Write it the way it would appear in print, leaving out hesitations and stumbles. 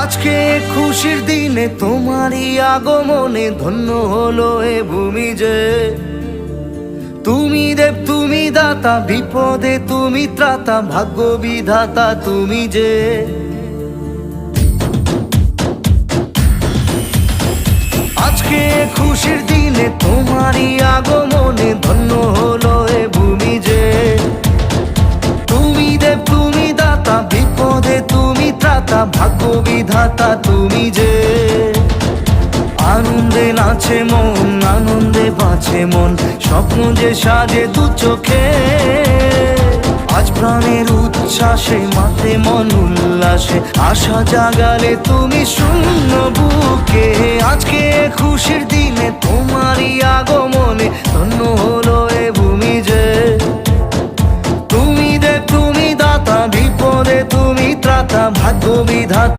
আজকে খুশির দিনে তোমারই আগমনে ধন্য হলো এ ভূমি যে। তুমি দেব তুমি দাতা, বিপদে তুমি ত্রাতা, ভাগ্য বিধাতা তুমি যে। আজকে খুশির দিনে তোমারই আগমনে ধন্য হলো এ ভূমি যে। তুমি দেব তুমি দাতা, বিপদে তুমি ত্রাতা, ভাগ্য বিধাতা তুমি যে। আনন্দে নাচে মন, আনন্দে বাঁচে মন, স্বপ্ন যে সাজে দু চোখে। আজ প্রাণের উচ্ছ্বাসে মাতে মন উল্লাসে, আশা জাগালে তুমি শূন্য বুকে। আজকে খুশির দিনে তোমারই আগমনে ধন্য হলো এ ভূমি যে। তুমি দেব তুমি দাতা, বিপদে তুমি ত্রাতা, ভাগ্য বিধাতা।